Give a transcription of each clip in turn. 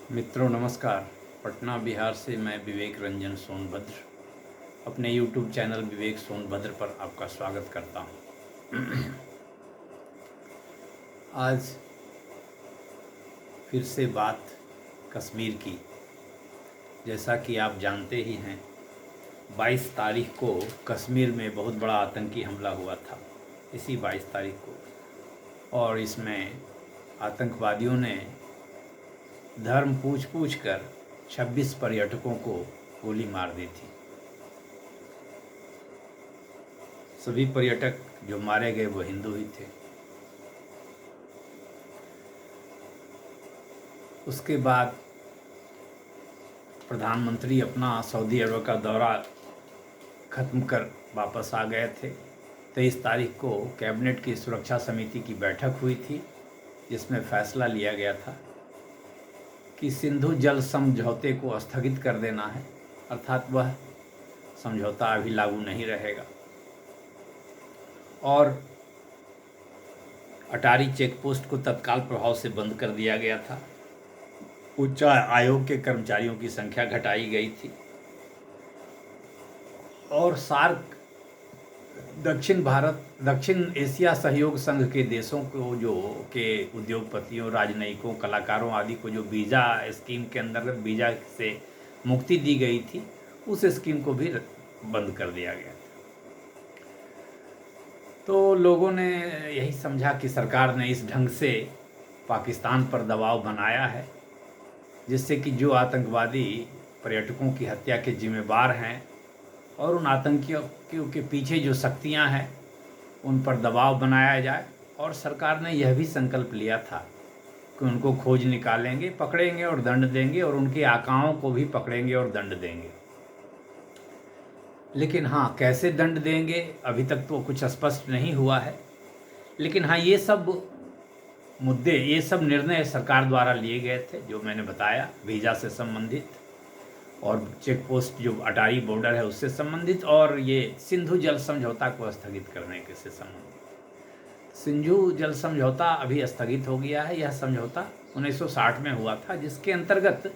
मित्रों नमस्कार। पटना बिहार से मैं विवेक रंजन सोनभद्र अपने YouTube चैनल विवेक सोनभद्र पर आपका स्वागत करता हूँ। आज फिर से बात कश्मीर की। जैसा कि आप जानते ही हैं 22 तारीख को कश्मीर में बहुत बड़ा आतंकी हमला हुआ था, इसी 22 तारीख को। और इसमें आतंकवादियों ने धर्म पूछ कर 26 पर्यटकों को गोली मार दी थी। सभी पर्यटक जो मारे गए वो हिंदू ही थे। उसके बाद प्रधानमंत्री अपना सऊदी अरब का दौरा ख़त्म कर वापस आ गए थे। 23 तारीख को कैबिनेट की सुरक्षा समिति की बैठक हुई थी, जिसमें फैसला लिया गया था कि सिंधु जल समझौते को स्थगित कर देना है, अर्थात वह समझौता अभी लागू नहीं रहेगा। और अटारी चेक पोस्ट को तत्काल प्रभाव से बंद कर दिया गया था। उच्च आयोग के कर्मचारियों की संख्या घटाई गई थी और सार्क दक्षिण एशिया सहयोग संघ के देशों को जो के उद्योगपतियों, राजनयिकों, कलाकारों आदि को जो वीज़ा स्कीम के अंतर्गत वीज़ा से मुक्ति दी गई थी, उस स्कीम को भी बंद कर दिया गया था। तो लोगों ने यही समझा कि सरकार ने इस ढंग से पाकिस्तान पर दबाव बनाया है, जिससे कि जो आतंकवादी पर्यटकों की हत्या के जिम्मेदार हैं और उन आतंकियों के पीछे जो शक्तियां हैं उन पर दबाव बनाया जाए। और सरकार ने यह भी संकल्प लिया था कि उनको खोज निकालेंगे, पकड़ेंगे और दंड देंगे, और उनके आकाओं को भी पकड़ेंगे और दंड देंगे। लेकिन हाँ, कैसे दंड देंगे अभी तक तो कुछ स्पष्ट नहीं हुआ है। लेकिन हाँ, ये सब मुद्दे, ये सब निर्णय सरकार द्वारा लिए गए थे, जो मैंने बताया, वीज़ा से संबंधित और चेक पोस्ट जो अटारी बॉर्डर है उससे संबंधित, और ये सिंधु जल समझौता को स्थगित करने के से संबंधित। सिंधु जल समझौता अभी स्थगित हो गया है। यह समझौता 1960 में हुआ था, जिसके अंतर्गत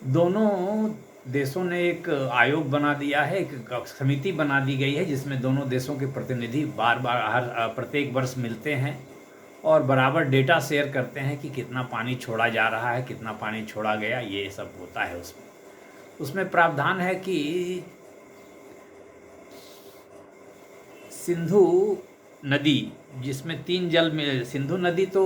दोनों देशों ने एक आयोग बना दिया है, एक समिति बना दी गई है, जिसमें दोनों देशों के प्रतिनिधि प्रत्येक वर्ष मिलते हैं और बराबर डेटा शेयर करते हैं कि कितना पानी छोड़ा जा रहा है, कितना पानी छोड़ा गया, ये सब होता है। उसमें प्रावधान है कि सिंधु नदी, जिसमें 3 जल में, सिंधु नदी तो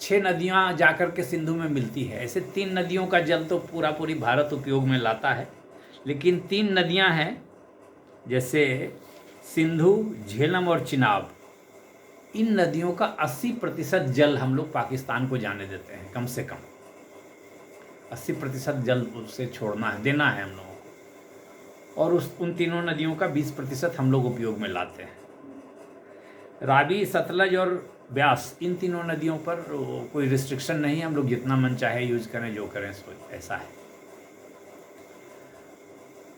6 नदियां जाकर के सिंधु में मिलती है। ऐसे 3 नदियों का जल तो पूरी भारत उपयोग में लाता है, लेकिन 3 नदियां हैं, जैसे सिंधु, झेलम और चिनाब। इन नदियों का 80% जल हम लोग पाकिस्तान को जाने देते हैं, कम से कम 80% जल उससे छोड़ना है, देना है हम लोगों को। और उन तीनों नदियों का 20% हम लोग उपयोग में लाते हैं। रावी, सतलज और ब्यास, इन तीनों नदियों पर कोई रिस्ट्रिक्शन नहीं है, हम लोग जितना मन चाहे यूज करें, जो करें, ऐसा है।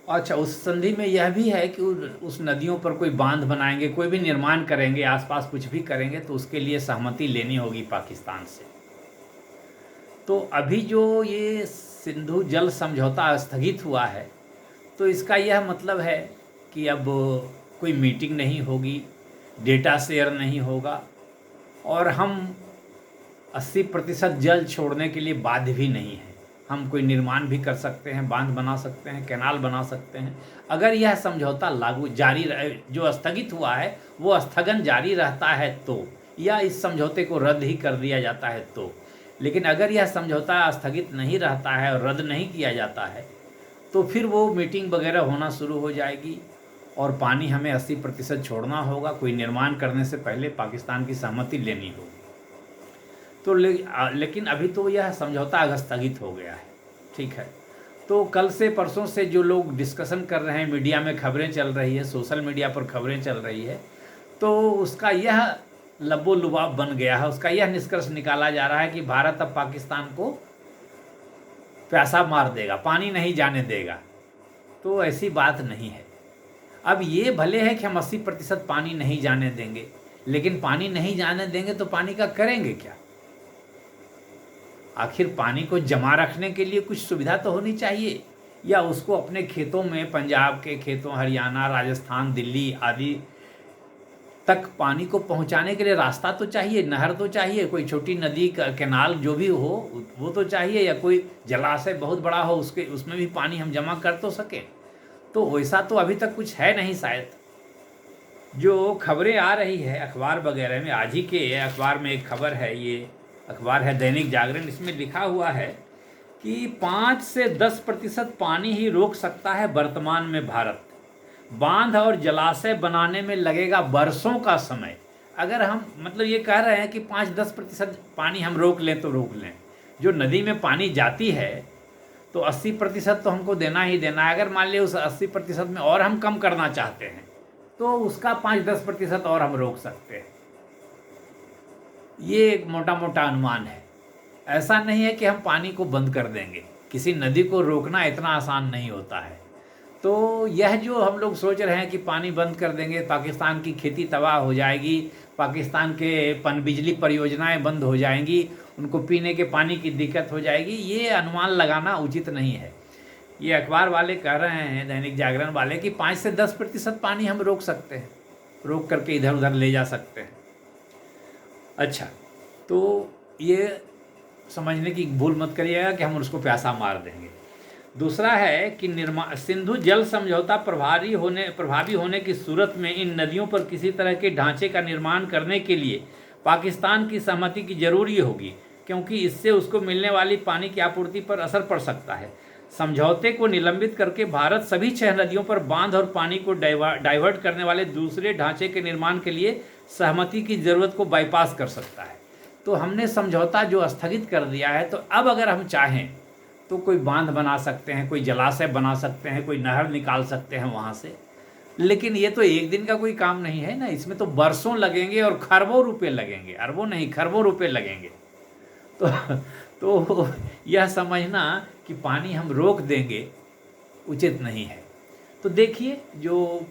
अच्छा, उस संधि में यह भी है कि उस नदियों पर कोई बांध बनाएंगे, कोई भी निर्माण करेंगे, आसपास कुछ भी करेंगे, तो उसके लिए सहमति लेनी होगी पाकिस्तान से। तो अभी जो ये सिंधु जल समझौता स्थगित हुआ है, तो इसका यह मतलब है कि अब कोई मीटिंग नहीं होगी, डेटा शेयर नहीं होगा, और हम 80% जल छोड़ने के लिए बाध्य भी नहीं है। हम कोई निर्माण भी कर सकते हैं, बांध बना सकते हैं, कैनाल बना सकते हैं, अगर यह समझौता लागू जारी रहे, जो स्थगित हुआ है वो स्थगन जारी रहता है तो, या इस समझौते को रद्द ही कर दिया जाता है तो। लेकिन अगर यह समझौता स्थगित नहीं रहता है और रद्द नहीं किया जाता है, तो फिर वो मीटिंग वगैरह होना शुरू हो जाएगी और पानी हमें 80% छोड़ना होगा। कोई निर्माण करने से पहले पाकिस्तान की सहमति लेनी होगी। तो लेकिन अभी तो यह समझौता स्थगित हो गया है, ठीक है। तो कल से परसों से जो लोग डिस्कशन कर रहे हैं, मीडिया में खबरें चल रही है, सोशल मीडिया पर खबरें चल रही है, तो उसका यह लबो-लुबाब बन गया है, उसका यह निष्कर्ष निकाला जा रहा है कि भारत अब पाकिस्तान को प्यासा मार देगा, पानी नहीं जाने देगा। तो ऐसी बात नहीं है। अब ये भले है कि हम 80% पानी नहीं जाने देंगे, लेकिन पानी नहीं जाने देंगे तो पानी का करेंगे क्या? आखिर पानी को जमा रखने के लिए कुछ सुविधा तो होनी चाहिए, या उसको अपने खेतों में, पंजाब के खेतों, हरियाणा, राजस्थान, दिल्ली आदि तक पानी को पहुंचाने के लिए रास्ता तो चाहिए, नहर तो चाहिए, कोई छोटी नदी का कैनाल जो भी हो वो तो चाहिए, या कोई जलाशय बहुत बड़ा हो उसमें भी पानी हम जमा कर तो सकें। तो वैसा तो अभी तक कुछ है नहीं शायद। जो खबरें आ रही है अखबार वगैरह में, आज ही के अखबार में एक खबर है, ये अखबार है दैनिक जागरण, इसमें लिखा हुआ है कि 5 से 10% पानी ही रोक सकता है वर्तमान में भारत। बांध और जलाशय बनाने में लगेगा वर्षों का समय। अगर हम मतलब ये कह रहे हैं कि 5-10% पानी हम रोक लें तो रोक लें। जो नदी में पानी जाती है तो 80% तो हमको देना ही देना है। अगर मान लिया उस 80% में और हम कम करना चाहते हैं तो उसका 5-10% और हम रोक सकते हैं। ये एक मोटा मोटा अनुमान है। ऐसा नहीं है कि हम पानी को बंद कर देंगे। किसी नदी को रोकना इतना आसान नहीं होता है। तो यह जो हम लोग सोच रहे हैं कि पानी बंद कर देंगे, पाकिस्तान की खेती तबाह हो जाएगी, पाकिस्तान के पनबिजली परियोजनाएं बंद हो जाएंगी, उनको पीने के पानी की दिक्कत हो जाएगी, ये अनुमान लगाना उचित नहीं है। ये अखबार वाले कह रहे हैं, दैनिक जागरण वाले, कि 5 से 10% पानी हम रोक सकते हैं, रोक करके इधर उधर ले जा सकते हैं। अच्छा, तो ये समझने की भूल मत करिएगा कि हम उसको प्यासा मार देंगे। दूसरा है कि सिंधु जल समझौता प्रभावी होने की सूरत में इन नदियों पर किसी तरह के ढांचे का निर्माण करने के लिए पाकिस्तान की सहमति की जरूरी होगी, क्योंकि इससे उसको मिलने वाली पानी की आपूर्ति पर असर पड़ सकता है। समझौते को निलंबित करके भारत सभी 6 नदियों पर बांध और पानी को डाइवर्ट करने वाले दूसरे ढांचे के निर्माण के लिए सहमति की जरूरत को बाईपास कर सकता है। तो हमने समझौता जो स्थगित कर दिया है, तो अब अगर हम चाहें तो कोई बांध बना सकते हैं, कोई जलाशय बना सकते हैं, कोई नहर निकाल सकते हैं वहाँ से। लेकिन ये तो एक दिन का कोई काम नहीं है ना, इसमें तो बरसों लगेंगे और खरबों रुपए लगेंगे, अरबों नहीं खरबों रुपए लगेंगे। तो यह समझना कि पानी हम रोक देंगे उचित नहीं है। तो देखिए, जो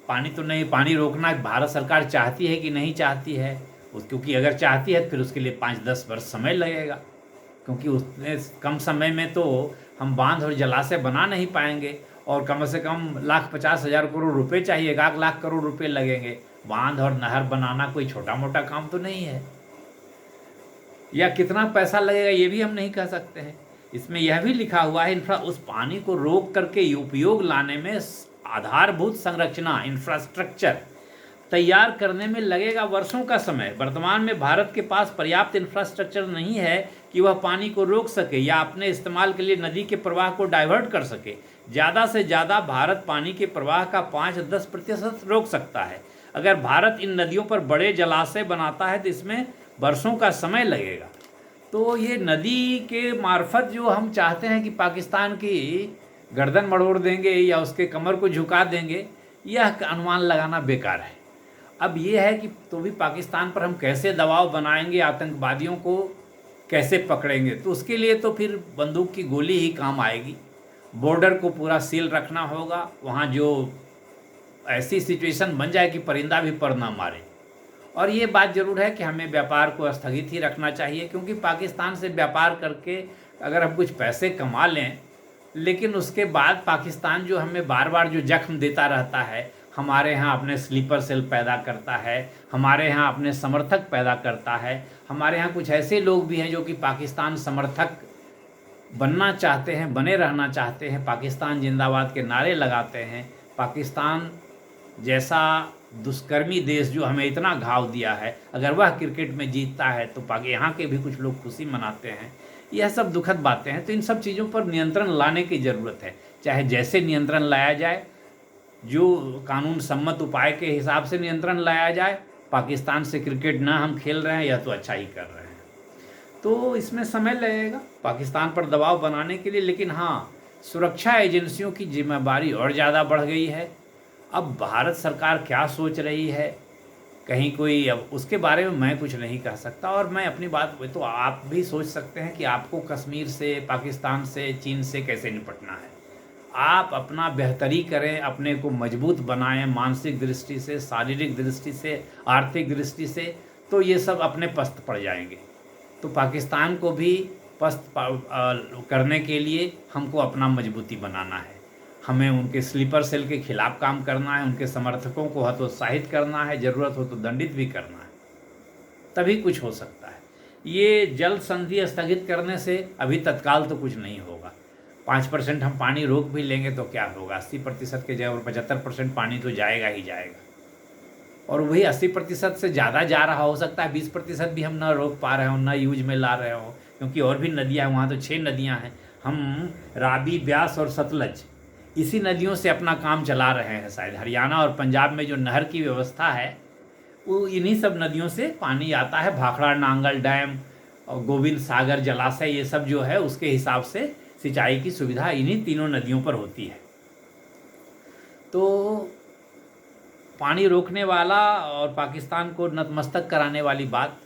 पानी तो नहीं, पानी रोकना भारत सरकार चाहती है कि नहीं चाहती है, क्योंकि अगर चाहती है फिर उसके लिए 5-10 वर्ष समय लगेगा, क्योंकि उतने कम समय में तो हम बांध और जलाशय बना नहीं पाएंगे, और कम से कम 1,50,000 करोड़ रुपए चाहिए, 1 लाख करोड़ रुपए लगेंगे। बांध और नहर बनाना कोई छोटा मोटा काम तो नहीं है। या कितना पैसा लगेगा ये भी हम नहीं कह सकते हैं। इसमें यह भी लिखा हुआ है, उस पानी को रोक करके उपयोग लाने में आधारभूत संरचना, इंफ्रास्ट्रक्चर तैयार करने में लगेगा वर्षों का समय। वर्तमान में भारत के पास पर्याप्त इंफ्रास्ट्रक्चर नहीं है कि वह पानी को रोक सके या अपने इस्तेमाल के लिए नदी के प्रवाह को डाइवर्ट कर सके। ज़्यादा से ज़्यादा भारत पानी के प्रवाह का 5-10% रोक सकता है। अगर भारत इन नदियों पर बड़े जलाशय बनाता है तो इसमें वर्षों का समय लगेगा। तो ये नदी के मार्फत जो हम चाहते हैं कि पाकिस्तान की गर्दन मड़ोड़ देंगे या उसके कमर को झुका देंगे, यह अनुमान लगाना बेकार है। अब ये है कि तो भी पाकिस्तान पर हम कैसे दबाव बनाएंगे, आतंकवादियों को कैसे पकड़ेंगे, तो उसके लिए तो फिर बंदूक की गोली ही काम आएगी। बॉर्डर को पूरा सील रखना होगा, वहाँ जो ऐसी सिचुएशन बन जाए कि परिंदा भी पर ना मारे। और ये बात ज़रूर है कि हमें व्यापार को स्थगित ही रखना चाहिए, क्योंकि पाकिस्तान से व्यापार करके अगर हम कुछ पैसे कमा लें, लेकिन उसके बाद पाकिस्तान जो हमें बार बार जो जख्म देता रहता है, हमारे यहाँ अपने स्लीपर सेल पैदा करता है, हमारे यहाँ अपने समर्थक पैदा करता है। हमारे यहाँ कुछ ऐसे लोग भी हैं जो कि पाकिस्तान समर्थक बनना चाहते हैं, बने रहना चाहते हैं, पाकिस्तान जिंदाबाद के नारे लगाते हैं। पाकिस्तान जैसा दुष्कर्मी देश जो हमें इतना घाव दिया है, अगर वह क्रिकेट में जीतता है तो यहाँ के भी कुछ लोग खुशी मनाते हैं। यह सब दुखद बातें हैं। तो इन सब चीज़ों पर नियंत्रण लाने की ज़रूरत है। चाहे जैसे नियंत्रण लाया जाए, जो कानून सम्मत उपाय के हिसाब से नियंत्रण लाया जाए। पाकिस्तान से क्रिकेट ना हम खेल रहे हैं, यह तो अच्छा ही कर रहे हैं। तो इसमें समय लगेगा पाकिस्तान पर दबाव बनाने के लिए। लेकिन हाँ, सुरक्षा एजेंसियों की जिम्मेदारी और ज़्यादा बढ़ गई है। अब भारत सरकार क्या सोच रही है, कहीं कोई, अब उसके बारे में मैं कुछ नहीं कह सकता। और मैं अपनी बात, तो आप भी सोच सकते हैं कि आपको कश्मीर से, पाकिस्तान से, चीन से कैसे निपटना है। आप अपना बेहतरी करें, अपने को मजबूत बनाएं, मानसिक दृष्टि से, शारीरिक दृष्टि से, आर्थिक दृष्टि से, तो ये सब अपने पस्त पड़ जाएंगे। तो पाकिस्तान को भी करने के लिए हमको अपना मजबूती बनाना है। हमें उनके स्लीपर सेल के खिलाफ काम करना है, उनके समर्थकों को हतोत्साहित करना है, ज़रूरत हो तो दंडित भी करना है, तभी कुछ हो सकता है। ये जल संधि स्थगित करने से अभी तत्काल तो कुछ नहीं होगा। 5% हम पानी रोक भी लेंगे तो क्या होगा, 80% के जगह 75% पानी तो जाएगा ही जाएगा। और वही 80% से ज़्यादा जा रहा हो सकता है, 20% भी हम ना रोक पा रहे हो, ना यूज में ला रहे हो, क्योंकि और भी नदियाँ हैं, वहाँ तो 6 नदियाँ हैं। हम रावी, ब्यास और सतलज इसी नदियों से अपना काम चला रहे हैं। शायद हरियाणा और पंजाब में जो नहर की व्यवस्था है वो इन्हीं सब नदियों से पानी आता है। भाखड़ा नांगल डैम और गोविंद सागर जलाशय, ये सब जो है उसके हिसाब से सिंचाई की सुविधा इन्हीं तीनों नदियों पर होती है। तो पानी रोकने वाला और पाकिस्तान को नतमस्तक कराने वाली बात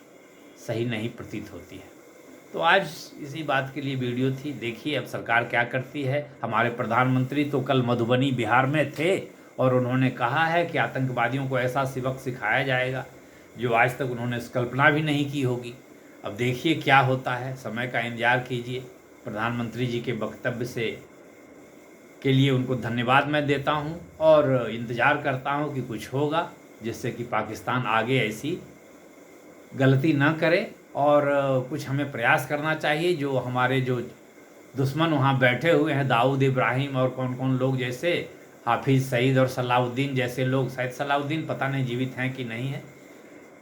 सही नहीं प्रतीत होती है। तो आज इसी बात के लिए वीडियो थी। देखिए अब सरकार क्या करती है। हमारे प्रधानमंत्री तो कल मधुबनी बिहार में थे और उन्होंने कहा है कि आतंकवादियों को ऐसा सबक सिखाया जाएगा जो आज तक उन्होंने कल्पना भी नहीं की होगी। अब देखिए क्या होता है, समय का इंतजार कीजिए। प्रधानमंत्री जी के वक्तव्य से के लिए उनको धन्यवाद मैं देता हूं और इंतज़ार करता हूं कि कुछ होगा जिससे कि पाकिस्तान आगे ऐसी गलती ना करे। और कुछ हमें प्रयास करना चाहिए। जो हमारे जो दुश्मन वहाँ बैठे हुए हैं, दाऊद इब्राहिम और कौन कौन लोग, जैसे हाफिज़ सईद और सलाउद्दीन जैसे लोग, शायद सलाउद्दीन पता नहीं जीवित हैं कि नहीं है,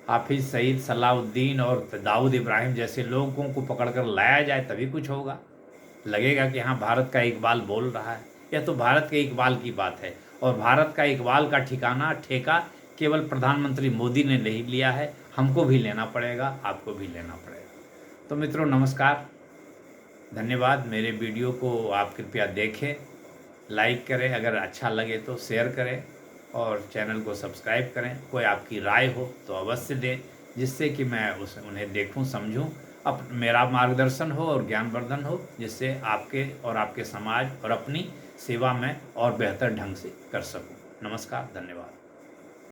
हाफिज़ सईद, सलाउद्दीन और दाऊद इब्राहिम जैसे लोगों को पकड़कर लाया जाए तभी कुछ होगा। लगेगा कि हाँ भारत का इकबाल बोल रहा है। यह तो भारत के इकबाल की बात है और भारत का इकबाल का ठेका केवल प्रधानमंत्री मोदी ने नहीं लिया है, हमको भी लेना पड़ेगा, आपको भी लेना पड़ेगा। तो मित्रों नमस्कार, धन्यवाद। मेरे वीडियो को आप कृपया देखें, लाइक करें, अगर अच्छा लगे तो शेयर करें और चैनल को सब्सक्राइब करें। कोई आपकी राय हो तो अवश्य दें, जिससे कि मैं उन्हें देखूं, समझूं, अब मेरा मार्गदर्शन हो और ज्ञानवर्धन हो, जिससे आपके और आपके समाज और अपनी सेवा में और बेहतर ढंग से कर सकूं। नमस्कार, धन्यवाद।